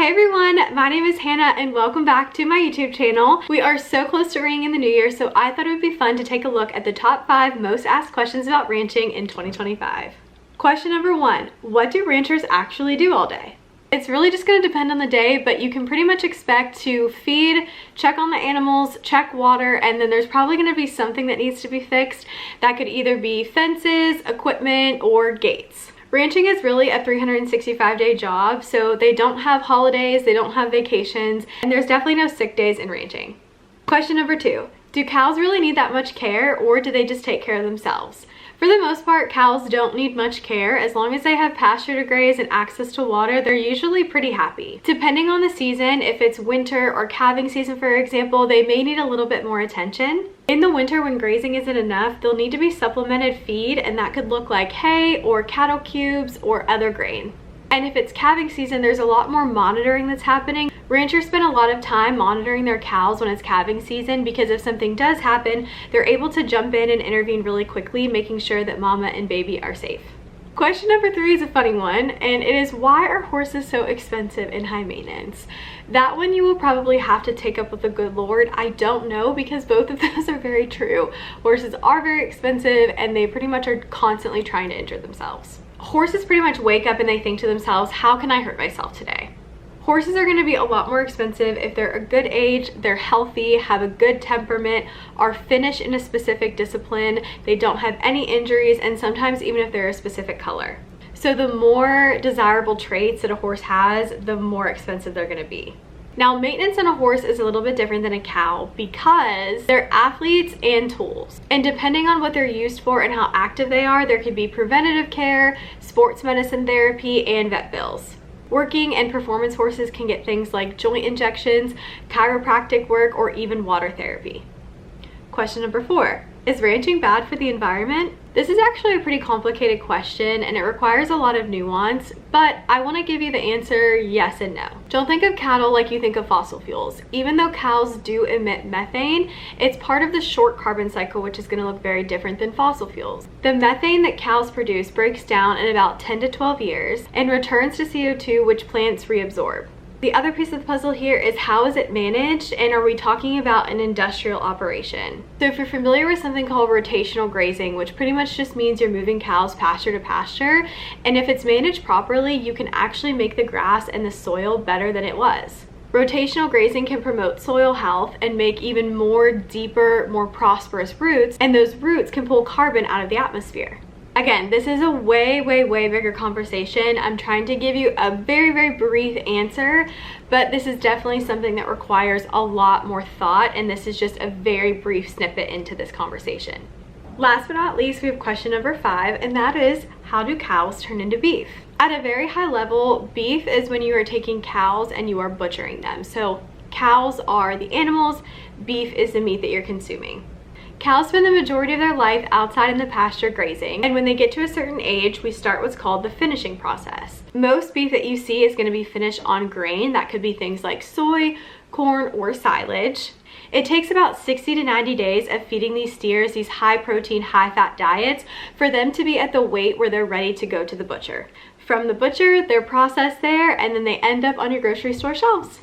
Hey everyone, my name is Hannah and welcome back to my YouTube channel. We are so close to ringing in the new year, so I thought it would be fun to take a look at the top 5 most asked questions about ranching in 2025. Question number 1, what do ranchers actually do all day? It's really just going to depend on the day, but you can pretty much expect to feed, check on the animals, check water, and then there's probably going to be something that needs to be fixed. That could either be fences, equipment, or gates. Ranching is really a 365-day job, so they don't have holidays, they don't have vacations, and there's definitely no sick days in ranching. Question number 2, do cows really need that much care, or do they just take care of themselves? For the most part, cows don't need much care. As long as they have pasture to graze and access to water, they're usually pretty happy. Depending on the season, if it's winter or calving season, for example, they may need a little bit more attention. In the winter, when grazing isn't enough, they'll need to be supplemented feed, and that could look like hay or cattle cubes or other grain. And if it's calving season, there's a lot more monitoring that's happening. Ranchers spend a lot of time monitoring their cows when it's calving season because if something does happen, they're able to jump in and intervene really quickly, making sure that mama and baby are safe. Question number 3 is a funny one, and it is, why are horses so expensive and high maintenance? That one you will probably have to take up with the good Lord. I don't know, because both of those are very true. Horses are very expensive and they pretty much are constantly trying to injure themselves. Horses pretty much wake up and they think to themselves, how can I hurt myself today? Horses are going to be a lot more expensive if they're a good age, they're healthy, have a good temperament, are finished in a specific discipline, they don't have any injuries, and sometimes even if they're a specific color. So the more desirable traits that a horse has, the more expensive they're going to be. Now, maintenance on a horse is a little bit different than a cow because they're athletes and tools. And depending on what they're used for and how active they are, there could be preventative care, sports medicine therapy, and vet bills. Working and performance horses can get things like joint injections, chiropractic work, or even water therapy. Question number 4, is ranching bad for the environment? This is actually a pretty complicated question and it requires a lot of nuance, but I want to give you the answer yes and no. Don't think of cattle like you think of fossil fuels. Even though cows do emit methane, it's part of the short carbon cycle, which is going to look very different than fossil fuels. The methane that cows produce breaks down in about 10 to 12 years and returns to CO2, which plants reabsorb. The other piece of the puzzle here is, how is it managed, and are we talking about an industrial operation? So if you're familiar with something called rotational grazing, which pretty much just means you're moving cows pasture to pasture, and if it's managed properly, you can actually make the grass and the soil better than it was. Rotational grazing can promote soil health and make even more deeper, more prosperous roots, and those roots can pull carbon out of the atmosphere. Again, this is a way bigger conversation. I'm trying to give you a very brief answer, but this is definitely something that requires a lot more thought, and this is just a very brief snippet into this conversation. Last but not least, we have question number 5, and that is, how do cows turn into beef? At a very high level, beef is when you are taking cows and you are butchering them. So cows are the animals, beef is the meat that you're consuming. Cows spend the majority of their life outside in the pasture grazing, and when they get to a certain age, we start what's called the finishing process. Most beef that you see is going to be finished on grain. That could be things like soy, corn, or silage. It takes about 60 to 90 days of feeding these steers these high protein, high fat diets for them to be at the weight where they're ready to go to the butcher. From the butcher, they're processed there, and then they end up on your grocery store shelves.